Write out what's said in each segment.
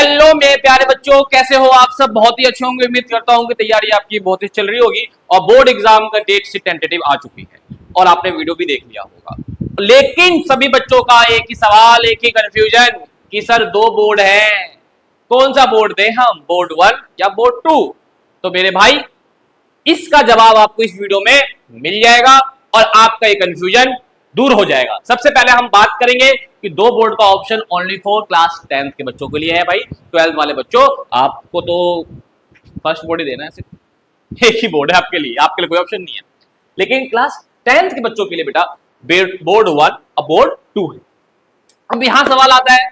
Hello मेरे प्यारे बच्चों, कैसे हो आप सब? बहुत ही अच्छे होंगे। उम्मीद करता हूँ कि तैयारी आपकी बहुत ही चल रही होगी और बोर्ड एग्जाम का डेट से टेंटेटिव आ चुकी है और आपने वीडियो भी देख लिया होगा। लेकिन सभी बच्चों का एक ही सवाल, एक ही कंफ्यूजन कि सर दो बोर्ड हैं, कौन सा बोर्ड दें हम, बोर्ड 1 या बोर्ड 2? तो मेरे भाई इसका जवाब आपको इस वीडियो में मिल जाएगा और आपका ये कंफ्यूजन दूर हो जाएगा। सबसे पहले हम बात करेंगे कि दो बोर्ड का option only for class 10th के बच्चों के लिए है। भाई 12th वाले बच्चों, आपको तो फर्स्ट बोर्ड ही देना है, सिर्फ एक ही बोर्ड है आपके लिए कोई ऑप्शन नहीं है। लेकिन क्लास 10th के बच्चों के लिए बेटा बोर्ड 1 और बोर्ड 2 है। अब यहां सवाल आता है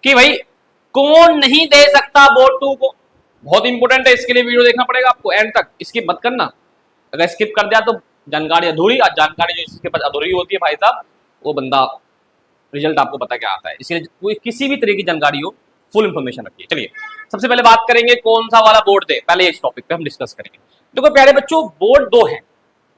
कि भाई कौन नहीं दे सकता बोर्ड 2 को? बहुत इंपॉर्टेंट है, इसके लिए वीडियो देखना पड़ेगा आपको एंड तक, स्किप मत करना। अगर स्किप कर दिया तो जानकारी अधूरी, और जानकारी जो इसके पास अधूरी होती है भाई साहब, वो बंदा रिजल्ट आपको पता क्या आता है। इसलिए कोई किसी भी तरह की जानकारी हो, फुल इंफॉर्मेशन रखिए। चलिए सबसे पहले बात करेंगे कौन सा वाला बोर्ड दे। पहले इस टॉपिक पे हम डिस्कस करेंगे। देखो प्यारे बच्चों, बोर्ड 2 है,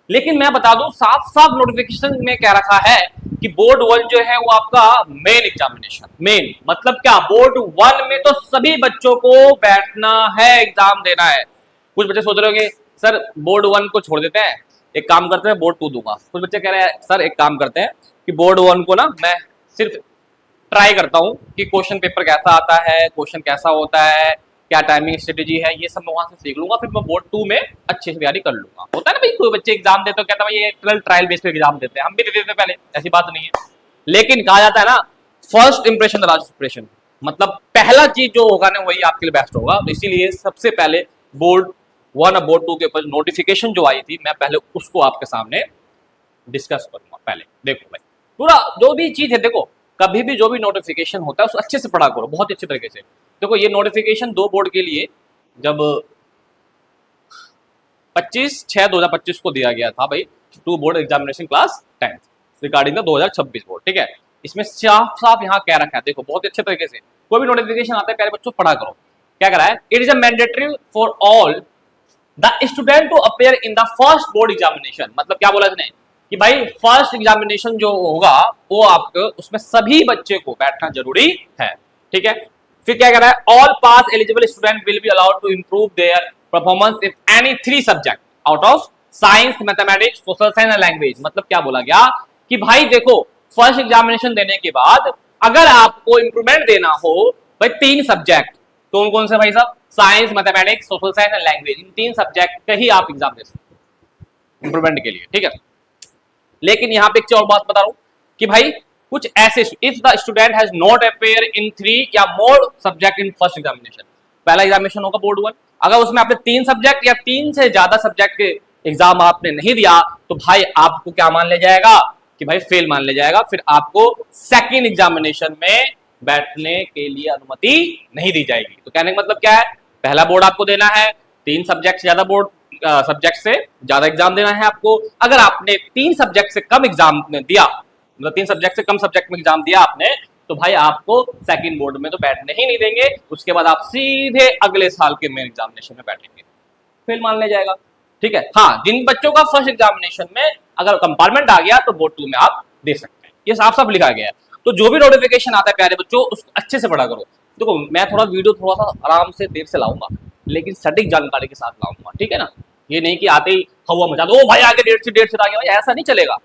लेकिन मैं बता दूं साफ साफ नोटिफिकेशन में कह रखा है कि बोर्ड 1 जो है वो आपका मेन एग्जामिनेशन, मेन मतलब क्या, बोर्ड 1 में तो सभी बच्चों को बैठना है, एग्जाम देना है। कुछ बच्चे सोच रहे होंगे सर बोर्ड 1 को छोड़ देते हैं, एक काम करते हैं बोर्ड 2 दूंगा। कुछ बच्चे कह रहे हैं सर एक काम करते हैं कि बोर्ड 1 को ना मैं सिर्फ ट्राई करता हूँ कि क्वेश्चन पेपर कैसा आता है, क्वेश्चन कैसा होता है, क्या टाइमिंग स्ट्रेटेजी है, ये सब मैं वहां से सीख लूंगा, फिर मैं बोर्ड 2 में अच्छे से तैयारी कर लूंगा। होता है ना भाई, कोई बच्चे एग्जाम देते हो कहता है ये ट्रायल बेस पे एग्जाम देते हैं, हम भी देते थे पहले, ऐसी बात नहीं है। लेकिन कहा जाता है ना, first impression the last impression, मतलब पहला चीज जो होगा ना वही आपके लिए बेस्ट होगा। तो इसीलिए सबसे पहले बोर्ड 1 और बोर्ड 2 के ऊपर नोटिफिकेशन जो आई थी, मैं पहले उसको आपके सामने डिस्कस करूंगा। पहले देखो भाई, पूरा जो भी चीज है, देखो कभी भी जो भी नोटिफिकेशन होता है उसको अच्छे से पढ़ा करो, बहुत अच्छे तरीके से। देखो ये नोटिफिकेशन दो बोर्ड के लिए जब 25/6/2025 को दिया गया था भाई, two board examination class 10th regarding the 2026 board, ठीक है। इसमें साफ साफ यहाँ क्या रखा है, देखो बहुत अच्छे तरीके से। कोई भी नोटिफिकेशन आता है प्यारे बच्चों पढ़ा करो। क्या करा है, it is a mandatory for all the student to appear in the first board examination. मतलब क्या बोला इसने कि भाई फर्स्ट एग्जामिनेशन जो होगा वो आपको, उसमें सभी बच्चे को बैठना जरूरी है, ठीक है। फिर क्या कह रहा है, all pass eligible student will be allowed to improve their performance if any 3 subject out of science, mathematics, social science and language. मतलब क्या बोला गया कि भाई देखो फर्स्ट एग्जामिनेशन देने के बाद अगर आपको इंप्रूवमेंट देना हो भाई 3 सब्जेक्ट, कौन कौन से भाई साहब, science, mathematics, social science and language, in 3 subject का ही आप एग्जाम दे सकते इंप्रूवमेंट के लिए, ठीक है। लेकिन यहाँ पे एक और बात बता रहा हूं कि भाई कुछ ऐसे, if the student has not appear in 3 या more subject in first examination, पहला एग्जामिनेशन होगा बोर्ड 1, अगर उसमें आपने 3 सब्जेक्ट या 3 से ज्यादा सब्जेक्ट के एग्जाम आपने नहीं दिया तो भाई आपको क्या मान लिया जाएगा कि भाई फेल मान लिया जाएगा। फिर आपको सेकेंड एग्जामिनेशन में बैठने के लिए अनुमति नहीं दी जाएगी। तो कहने का मतलब क्या है, पहला बोर्ड आपको देना है, 3 सब्जेक्ट से ज्यादा बोर्ड सब्जेक्ट से ज्यादा एग्जाम देना है आपको। अगर आपने 3 सब्जेक्ट से कम एग्जाम दिया, मतलब 3 सब्जेक्ट से कम सब्जेक्ट में एग्जाम दिया आपने, तो भाई आपको सेकंड बोर्ड में तो बैठने ही नहीं देंगे। उसके बाद आप सीधे अगले साल के मेन एग्जामिनेशन में बैठेंगे, फेल मान लिया जाएगा, ठीक है। हाँ, जिन बच्चों का फर्स्ट एग्जामिनेशन में अगर कंपार्टमेंट आ गया तो बोर्ड 2 में आप दे सकते हैं, ये साफ साफ लिखा गया है। तो जो भी नोटिफिकेशन आता है प्यारे बच्चों उसको अच्छे से पढ़ा करो। देखो मैं थोड़ा वीडियो थोड़ा सा आराम से देर से लाऊंगा, लेकिन सटीक जानकारी के साथ लाऊंगा, ठीक है ना। ये नहीं कि आते ही हवा मचा दो, भाई आगे डेट से आ गया, भाई ऐसा नहीं चलेगा।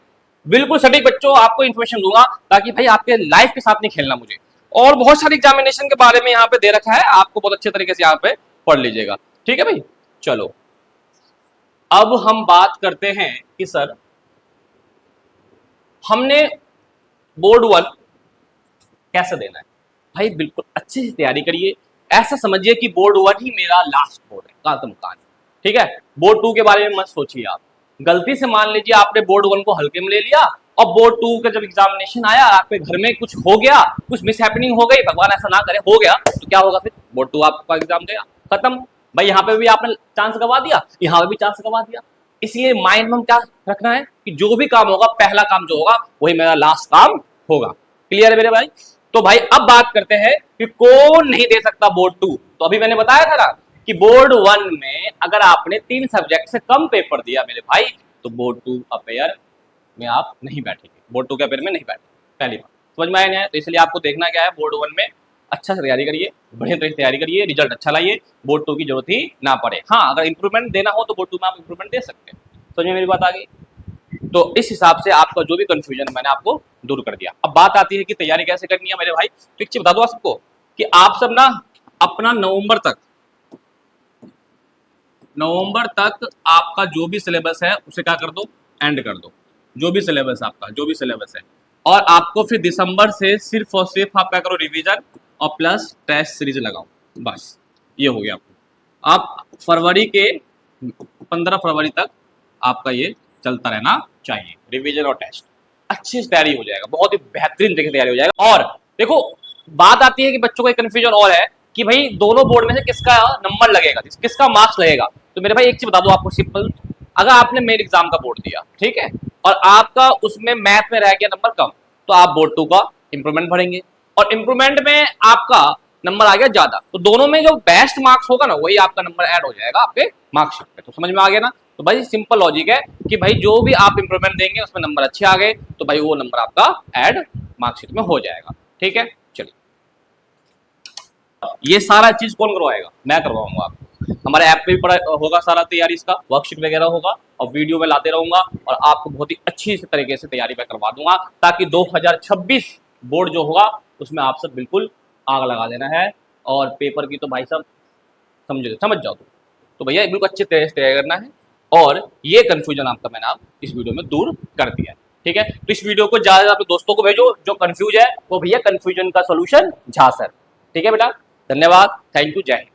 बिल्कुल सटीक बच्चों आपको इन्फॉर्मेशन दूंगा, ताकि भाई आपके लाइफ के साथ नहीं खेलना मुझे। और बहुत सारे एग्जामिनेशन के बारे में यहाँ पे दे रखा है, आपको बहुत अच्छे तरीके से यहाँ पे पढ़ लीजिएगा, ठीक है भाई। चलो अब हम बात करते हैं कि सर हमने बोर्ड 1 कैसे देना है। भाई बिल्कुल अच्छे से तैयारी करिए, ऐसा समझिए कि बोर्ड 1 ही मेरा लास्ट बोर्ड है, खत्म कहानी, ठीक है। बोर्ड 2 के बारे में मत सोचिए आप। गलती से मान लीजिए आपने बोर्ड 1 को हल्के में ले लिया और बोर्ड 2 का जब एग्जामिनेशन आया आपके घर में कुछ हो गया, कुछ मिस हैपनिंग हो गई, भगवान ऐसा ना करे, हो गया तो क्या होगा, फिर बोर्ड 2 आपका एग्जाम देगा, खत्म भाई। यहाँ पे भी आपने चांस गवा दिया, यहाँ पे भी चांस गवा दिया। इसलिए माइंड में क्या रखना है कि जो भी काम होगा, पहला काम जो होगा वही मेरा लास्ट काम होगा। क्लियर है मेरे भाई? तो भाई अब बात करते हैं कि कौन नहीं दे सकता बोर्ड 2। तो अभी मैंने बताया था ना कि बोर्ड 1 में अगर आपने 3 सब्जेक्ट से कम पेपर दिया मेरे भाई, तो बोर्ड 2 अपेयर में आप नहीं बैठेंगे, बोर्ड 2 के अपेयर में नहीं बैठेंगे। पहली बात समझ में आया नहीं है? तो इसलिए आपको देखना क्या है, बोर्ड 1 में अच्छा से तैयारी करिए, बढ़िया तरीके से तैयारी करिए, रिजल्ट अच्छा लाइए, बोर्ड 2 की जरूरत ही ना पड़े। हाँ, अगर इंप्रूवमेंट देना हो तो बोर्ड 2 में आप इंप्रूवमेंट दे सकते हैं। समझ में मेरी बात आ गई? तो इस हिसाब से आपका जो भी कंफ्यूजन मैंने आपको दूर कर दिया। अब बात आती है कि तैयारी कैसे करनी है मेरे भाई। तो एक चीज बता दो आप सबको कि आप सब ना अपना नवंबर तक आपका जो भी सिलेबस है उसे क्या कर दो, एंड कर दो। जो भी सिलेबस आपका, जो भी सिलेबस है, और आपको फिर दिसंबर से सिर्फ और सिर्फ आप क्या करो, रिवीजन और प्लस टेस्ट सीरीज लगाओ। बस ये हो गया आपको। आप फरवरी के 15 फरवरी तक आपका ये चलता रहना चाहिए, रिवीजन और टेस्ट। अच्छी से तैयारी हो जाएगा, बहुत ही बेहतरीन तरीके से तैयारी हो जाएगा। और देखो बात आती है कि बच्चों को एक कंफ्यूजन और है कि भाई दोनों बोर्ड में से किसका नंबर लगेगा, किसका मार्क्स लगेगा। तो मेरे भाई एक चीज बता दो आपको सिंपल, अगर आपने मेन एग्जाम का बोर्ड दिया, ठीक है, और आपका उसमें मैथ में रह गया नंबर कम, तो आप बोर्ड 2 का इंप्रूवमेंट भरेंगे, और इंप्रूवमेंट में आपका नंबर आ गया ज्यादा, तो दोनों में जो बेस्ट मार्क्स होगा ना वही आपका नंबर ऐड हो जाएगा आपके मार्कशीट पे। तो समझ में आ गया ना? तो भाई सिंपल लॉजिक है कि भाई जो भी आप इंप्रूवमेंट देंगे उसमें नंबर अच्छे आ गए तो भाई वो नंबर आपका ऐड मार्कशीट में हो जाएगा। ठीक है, चलिए ये सारा चीज कौन करवाएगा? मैं करवाऊंगा आपको। हमारे ऐप पे भी पड़ा होगा सारा तैयारी, इसका वर्कशीट वगैरह होगा और वीडियो में लाते रहूंगा और आपको बहुत ही अच्छी तरीके से तैयारी मैं करवा दूंगा, ताकि 2026 बोर्ड जो होगा उसमें आप सब बिल्कुल आग लगा देना है। और पेपर की तो भाई साहब समझ जाओ तो भैया बिल्कुल अच्छे तरह से तैयारी करना है। और ये कंफ्यूजन आपका मैंने आप इस वीडियो में दूर कर दिया है। ठीक है, तो इस वीडियो को ज्यादा अपने दोस्तों को भेजो जो कंफ्यूज है, वो भैया कंफ्यूजन का सोल्यूशन झा सर। ठीक है बेटा, धन्यवाद, थैंक यू, जय हिंद।